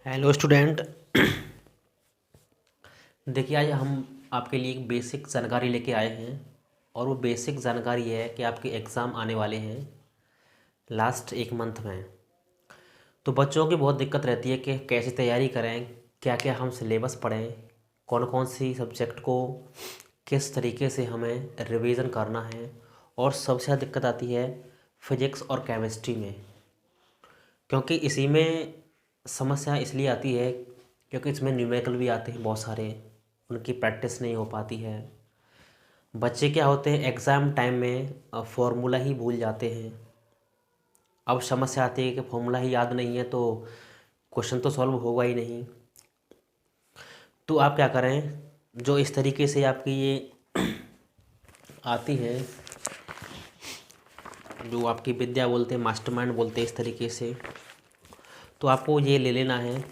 Hello student. देखिए, आज हम आपके लिए एक बेसिक जानकारी लेके आए हैं और वो बेसिक जानकारी है कि आपके एग्ज़ाम आने वाले हैं लास्ट एक मंथ में। तो बच्चों की बहुत दिक्कत रहती है कि कैसे तैयारी करें, क्या क्या हम सिलेबस पढ़ें, कौन कौन सी सब्जेक्ट को किस तरीके से हमें रिवीजन करना है। और सबसे ज़्यादा दिक्कत आती है फिजिक्स और केमिस्ट्री में, क्योंकि इसी में समस्या इसलिए आती है क्योंकि इसमें न्यूमेरिकल भी आते हैं बहुत सारे, उनकी प्रैक्टिस नहीं हो पाती है। बच्चे क्या होते हैं एग्ज़ाम टाइम में फॉर्मूला ही भूल जाते हैं। अब समस्या आती है कि फॉर्मूला ही याद नहीं है तो क्वेश्चन तो सॉल्व होगा ही नहीं। तो आप क्या करें, जो इस तरीके से आपकी ये आती है, जो आपकी विद्या बोलते हैं, मास्टरमाइंड बोलते हैं, इस तरीके से तो आपको ये ले लेना है।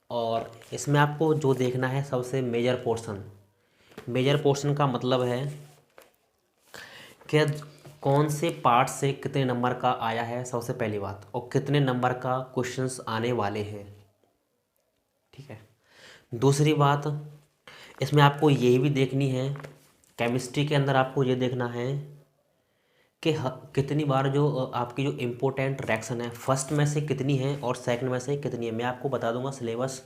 और इसमें आपको जो देखना है सबसे मेजर पोर्शन। मेजर पोर्शन का मतलब है कि कौन से पार्ट से कितने नंबर का आया है, सबसे पहली बात, और कितने नंबर का क्वेश्चंस आने वाले हैं। ठीक है। दूसरी बात, इसमें आपको ये भी देखनी है, केमिस्ट्री के अंदर आपको ये देखना है कि कितनी बार जो आपकी जो इम्पोर्टेंट रिएक्शन है फर्स्ट में से कितनी है और सेकंड में से कितनी है। मैं आपको बता दूंगा सिलेबस।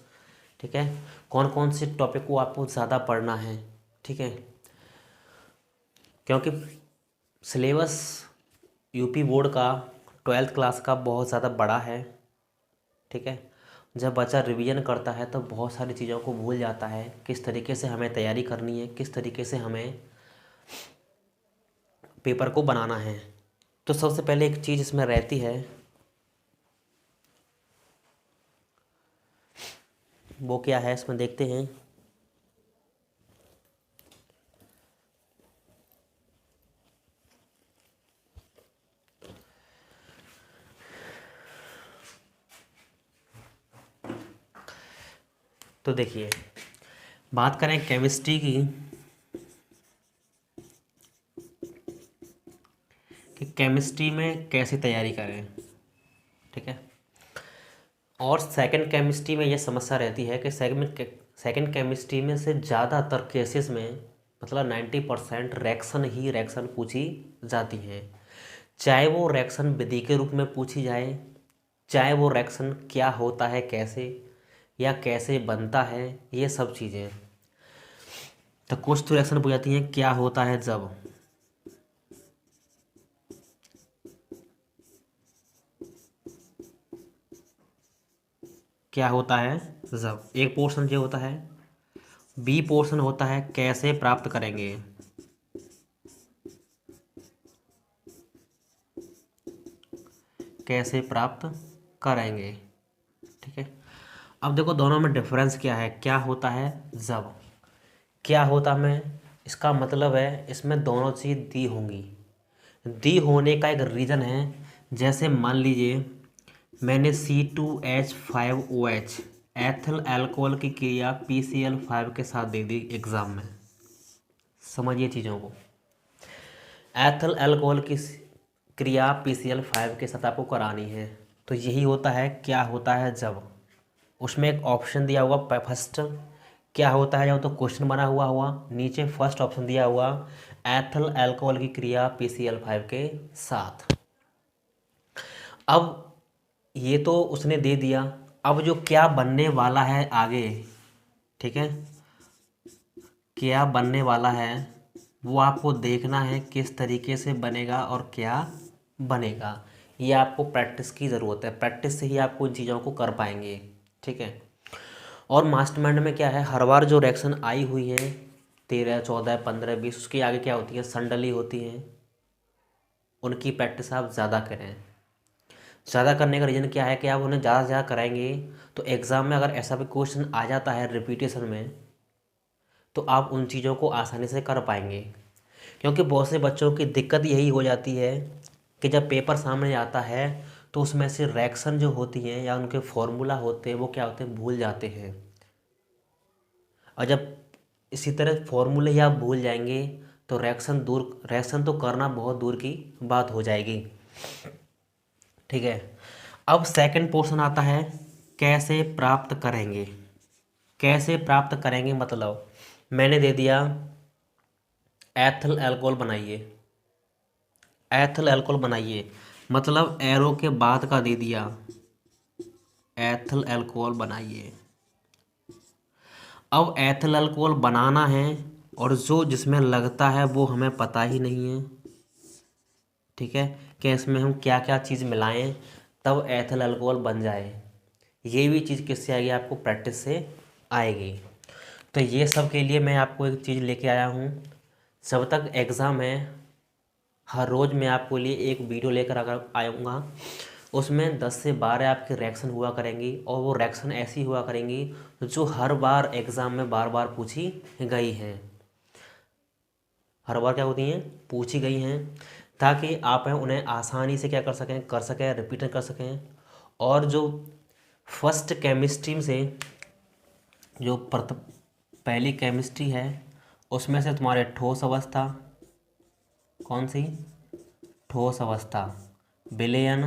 ठीक है। कौन कौन से टॉपिक को आपको ज़्यादा पढ़ना है। ठीक है। क्योंकि सिलेबस यूपी बोर्ड का 12th क्लास का बहुत ज़्यादा बड़ा है। ठीक है। जब बच्चा रिवीजन करता है तो बहुत सारी चीज़ों को भूल जाता है, किस तरीके से हमें तैयारी करनी है, किस तरीके से हमें पेपर को बनाना है। तो सबसे पहले एक चीज़ इसमें रहती है, वो क्या है इसमें देखते हैं। तो देखिए, बात करें केमिस्ट्री की कि केमिस्ट्री में कैसे तैयारी करें। ठीक है। और सेकंड केमिस्ट्री में ये समस्या रहती है कि सेकंड केमिस्ट्री में से ज़्यादातर केसेस में, मतलब 90% रिएक्शन पूछी जाती हैं। चाहे वो रिएक्शन विधि के रूप में पूछी जाए, चाहे वो रिएक्शन क्या होता है कैसे, या कैसे बनता है, ये सब चीज़ें। तो कुछ तो रिएक्शन पूछ जाती हैं क्या होता है जब, क्या होता है जब, एक पोर्शन जो होता है। बी पोर्शन होता है कैसे प्राप्त करेंगे। कैसे प्राप्त करेंगे। ठीक है। अब देखो दोनों में डिफरेंस क्या है, क्या होता है जब, क्या होता में, इसका मतलब है इसमें दोनों चीज़ दी होंगी। दी होने का एक रीज़न है, जैसे मान लीजिए मैंने C2H5OH एथिल अल्कोहल की क्रिया PCl5 के साथ दे दी एग्ज़ाम में। समझिए चीज़ों को, एथिल अल्कोहल की क्रिया PCl5 के साथ आपको करानी है। तो यही होता है क्या होता है जब। उसमें एक ऑप्शन दिया हुआ फर्स्ट, क्या होता है जब, तो क्वेश्चन बना हुआ हुआ नीचे फर्स्ट ऑप्शन दिया हुआ एथिल अल्कोहल की क्रिया PCl5 के साथ। अब ये तो उसने दे दिया, अब जो क्या बनने वाला है आगे, ठीक है, क्या बनने वाला है वो आपको देखना है, किस तरीके से बनेगा और क्या बनेगा। ये आपको प्रैक्टिस की ज़रूरत है, प्रैक्टिस से ही आपको इन चीज़ों को कर पाएंगे। ठीक है। और मास्टरमाइंड में क्या है, हर बार जो रिएक्शन आई हुई है 13, 14, 15, 20, उसके आगे क्या होती है, संडली होती हैं। उनकी प्रैक्टिस आप ज़्यादा करें। ज़्यादा करने का रीज़न क्या है कि आप उन्हें ज़्यादा से ज़्यादा कराएंगे तो एग्ज़ाम में अगर ऐसा भी क्वेश्चन आ जाता है रिपीटेशन में, तो आप उन चीज़ों को आसानी से कर पाएंगे। क्योंकि बहुत से बच्चों की दिक्कत यही हो जाती है कि जब पेपर सामने आता है तो उसमें से रिएक्शन जो होती हैं या उनके फॉर्मूला होते हैं वो क्या होते हैं, भूल जाते हैं। और जब इसी तरह फॉर्मूले ही आप भूल जाएंगे तो रिएक्शन तो करना बहुत दूर की बात हो जाएगी। ठीक है। अब सेकंड पोर्शन आता है कैसे प्राप्त करेंगे, कैसे प्राप्त करेंगे मतलब मैंने दे दिया एथिल अल्कोहल बनाइए, एथिल अल्कोहल बनाइए, मतलब एरो के बाद का दे दिया एथिल अल्कोहल बनाइए। अब एथिल अल्कोहल बनाना है और जो जिसमें लगता है वो हमें पता ही नहीं है, ठीक है, कि इसमें हम क्या क्या चीज़ मिलाएं तब एथिल अल्कोहल बन जाए। ये भी चीज़ किससे आएगी, आपको प्रैक्टिस से आएगी। तो ये सब के लिए मैं आपको एक चीज़ लेके आया हूँ। जब तक एग्ज़ाम है हर रोज़ मैं आपको लिए एक वीडियो लेकर अगर आऊँगा, उसमें 10 से 12 आपके रिएक्शन हुआ करेंगी और वो रिएक्शन ऐसी हुआ करेंगी जो हर बार एग्ज़ाम में बार बार पूछी गई हैं, हर बार क्या होती हैं, पूछी गई हैं, ताकि आप हैं उन्हें आसानी से क्या कर सकें रिपीट कर सकें। और जो फर्स्ट केमिस्ट्री से जो पहली केमिस्ट्री है उसमें से तुम्हारे ठोस अवस्था, कौन सी, ठोस अवस्था, विलयन,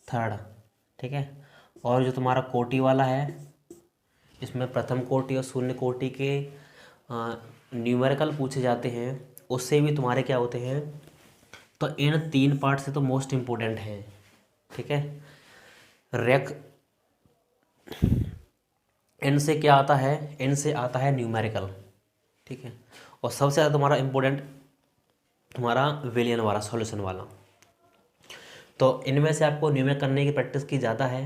थर्ड, ठीक है। और जो तुम्हारा कोटि वाला है इसमें प्रथम कोटि और शून्य कोटि के न्यूमेरिकल पूछे जाते हैं, उससे भी तुम्हारे क्या होते हैं। तो इन 3 पार्ट से तो मोस्ट इम्पोर्टेंट हैं, ठीक है। रेक इनसे क्या आता है, इनसे आता है न्यूमेरिकल, ठीक है। और सबसे ज़्यादा तुम्हारा इम्पोर्टेंट तुम्हारा विलियन वाला सॉल्यूशन वाला। तो इनमें से आपको न्यूमेरिकल करने की प्रैक्टिस की ज़्यादा है।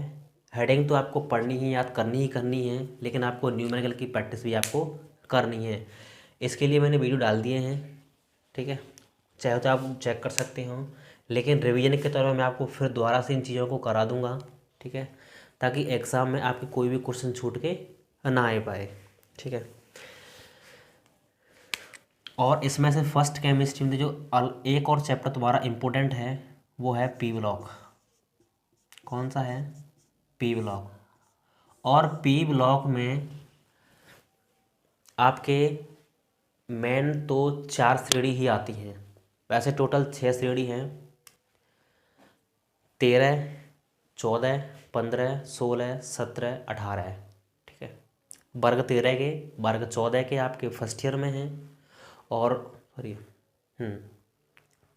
हेडिंग तो आपको पढ़नी ही याद करनी है, लेकिन आपको न्यूमेरिकल की प्रैक्टिस भी आपको करनी है। इसके लिए मैंने वीडियो डाल दिए हैं, ठीक है, चाहे तो आप चेक कर सकते हो, लेकिन रिवीजन के तौर पर मैं आपको फिर दोबारा से इन चीज़ों को करा दूंगा, ठीक है, ताकि एग्ज़ाम में आपके कोई भी क्वेश्चन छूट के ना आ पाए, ठीक है। और इसमें से फर्स्ट केमिस्ट्री में जो एक और चैप्टर तुम्हारा इम्पोर्टेंट है वो है पी ब्लॉक। कौन सा है, पी ब्लॉक। और पी ब्लॉक में आपके मेन तो 4 श्रेणी ही आती हैं, वैसे टोटल 6 श्रेणी हैं, 13, 14, 15, 16, 17, 18, ठीक है। वर्ग 13 के, वर्ग 14 के आपके फर्स्ट ईयर में हैं, और सॉरी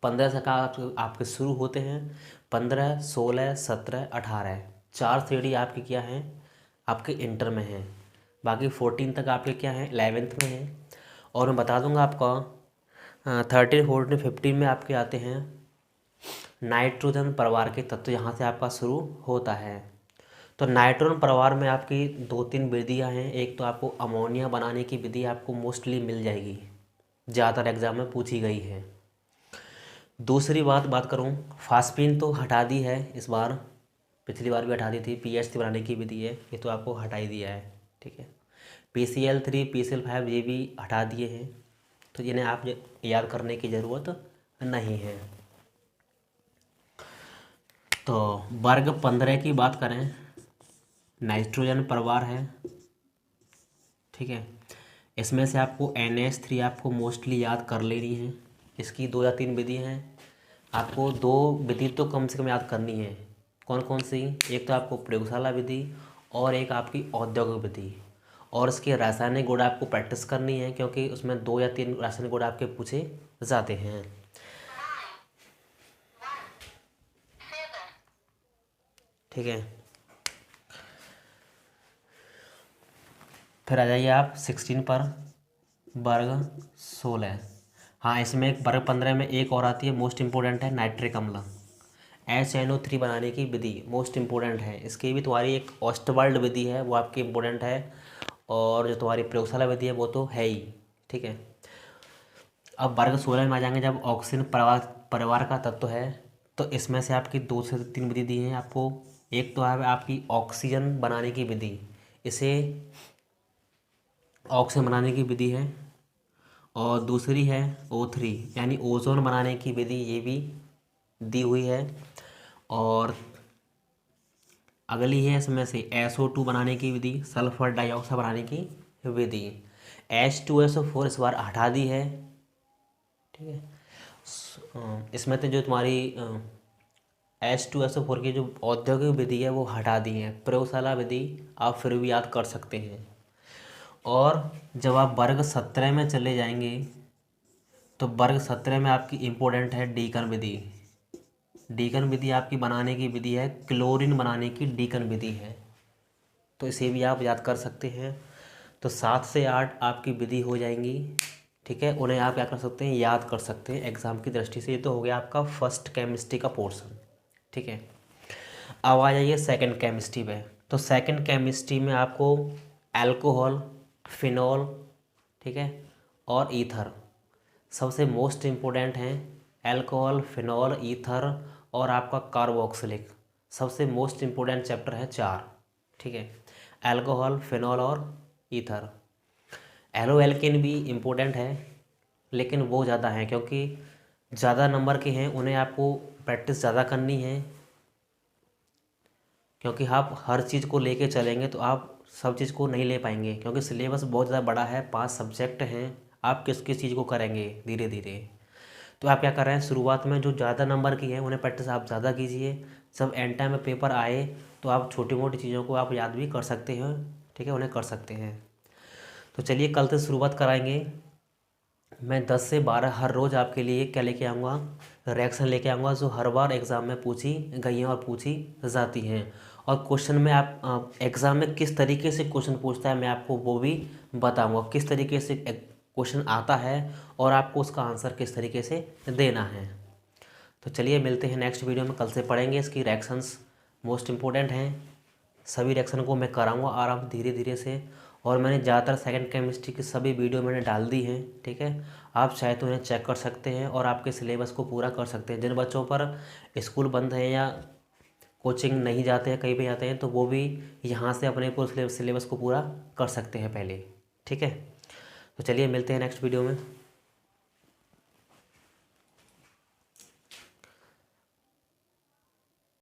15 से का आपके शुरू होते हैं, 15, 16, 17, 18, 4 श्रेणी आपकी क्या हैं, आपके इंटर में हैं। बाकी 14 तक आपके क्या हैं, 11th में हैं। और मैं बता दूंगा आपका 13, 14, 15 में आपके आते हैं नाइट्रोजन परिवार के तत्व, यहाँ से आपका शुरू होता है। तो नाइट्रोजन परिवार में आपकी 2-3 विधियाँ हैं। एक तो आपको अमोनिया बनाने की विधि आपको मोस्टली मिल जाएगी, ज़्यादातर एग्जाम में पूछी गई है। दूसरी बात करूँ, फास्फीन तो हटा दी है इस बार, पिछली बार भी हटा दी थी, पीएच बनाने की विधि है, ये तो आपको हटा ही दिया है, ठीक है। PCl3, PCl5 ये भी हटा दिए हैं, तो जिन्हें आप याद करने की ज़रूरत नहीं है। तो वर्ग 15 की बात करें, नाइट्रोजन परिवार है, ठीक है। इसमें से आपको NH3 आपको मोस्टली याद कर लेनी है। इसकी 2 या 3 विधि हैं, आपको 2 विधि तो कम से कम याद करनी है। कौन कौन सी, एक तो आपको प्रयोगशाला विधि और एक आपकी औद्योगिक विधि। और इसके रासायनिक गुण आपको प्रैक्टिस करनी है, क्योंकि उसमें 2 या 3 रासायनिक गुण आपके पूछे जाते हैं, ठीक है। फिर आ जाइए आप 16 पर, वर्ग 16। हाँ, इसमें एक वर्ग 15 में एक और आती है, मोस्ट इम्पोर्टेंट है, नाइट्रिक अम्ल, HNO3 बनाने की विधि मोस्ट इम्पोर्टेंट है। इसकी भी तुम्हारी एक ऑस्टवाल्ड विधि है, वो आपकी इम्पोर्टेंट है, और जो तुम्हारी प्रयोगशाला विधि है वो तो है ही, ठीक है। अब वर्ग 16 में आ जाएंगे, जब ऑक्सीजन परिवार का तत्व है, तो इसमें से आपकी 2 से 3 विधि दी हैं आपको। एक तो है आपकी ऑक्सीजन बनाने की विधि, इसे ऑक्सीजन बनाने की विधि है, और दूसरी है O3 यानी ओजोन बनाने की विधि, ये भी दी हुई है। और अगली है इसमें से SO2 बनाने की विधि, सल्फर डाइऑक्साइड बनाने की विधि। H2SO4 इस बार हटा दी है, ठीक है। इसमें तो जो तुम्हारी H2SO4 की जो औद्योगिक विधि है वो हटा दी है, प्रयोगशाला विधि आप फिर भी याद कर सकते हैं। और जब आप वर्ग 17 में चले जाएंगे तो वर्ग 17 में आपकी इम्पोर्टेंट है डीकन विधि। डीकन विधि आपकी बनाने की विधि है, क्लोरीन बनाने की डीकन विधि है, तो इसे भी आप याद कर सकते हैं। तो 7 से 8 आपकी विधि हो जाएंगी, ठीक है। उन्हें आप क्या कर सकते हैं, याद कर सकते हैं एग्ज़ाम की दृष्टि से। ये तो हो गया आपका फर्स्ट केमिस्ट्री का पोर्शन, ठीक है। अब आ जाइए सेकंड केमिस्ट्री पे। तो सेकंड केमिस्ट्री में आपको अल्कोहल, फिनॉल, ठीक है, और ईथर सबसे मोस्ट इम्पोर्टेंट हैं। अल्कोहल, फिनॉल, ईथर और आपका कार्बोक्सिलिक सबसे मोस्ट इम्पोर्टेंट चैप्टर है 4, ठीक है। अल्कोहल, फिनॉल और ईथर। एलो एल्केन भी इम्पोर्टेंट है, लेकिन वो ज़्यादा है क्योंकि ज़्यादा नंबर के हैं, उन्हें आपको प्रैक्टिस ज़्यादा करनी है। क्योंकि आप हर चीज़ को लेके चलेंगे तो आप सब चीज़ को नहीं ले पाएंगे, क्योंकि सिलेबस बहुत ज़्यादा बड़ा है, 5 सब्जेक्ट हैं। आप किस किस चीज़ को करेंगे धीरे धीरे। तो आप क्या कर रहे हैं, शुरुआत में जो ज़्यादा नंबर की है उन्हें प्रैक्टिस आप ज़्यादा कीजिए। जब एंड टाइम में पेपर आए तो आप छोटी मोटी चीज़ों को आप याद भी कर सकते हैं, ठीक है, उन्हें कर सकते हैं। तो चलिए कल से शुरुआत कराएंगे। मैं 10 से 12 हर रोज़ आपके लिए क्या लेके आऊँगा, रिएक्शन लेके आऊँगा, जो हर बार एग्ज़ाम में पूछी गई हैं और पूछी जाती हैं। और क्वेश्चन में आप एग्ज़ाम में किस तरीके से क्वेश्चन पूछता है मैं आपको वो भी बताऊँगा, किस तरीके से क्वेश्चन आता है और आपको उसका आंसर किस तरीके से देना है। तो चलिए मिलते हैं नेक्स्ट वीडियो में। कल से पढ़ेंगे इसकी रिएक्शंस, मोस्ट इम्पोर्टेंट हैं। सभी रिएक्शन को मैं कराऊंगा आराम धीरे धीरे से। और मैंने ज़्यादातर सेकंड केमिस्ट्री की सभी वीडियो मैंने डाल दी हैं, ठीक है। आप चाहे तो उन्हें चेक कर सकते हैं और आपके सिलेबस को पूरा कर सकते हैं। जिन बच्चों पर स्कूल बंद है या कोचिंग नहीं जाते हैं, कहीं पे जाते हैं, तो वो भी यहाँ से अपने पूरे सिलेबस को पूरा कर सकते हैं पहले, ठीक है। तो चलिए मिलते हैं नेक्स्ट वीडियो में।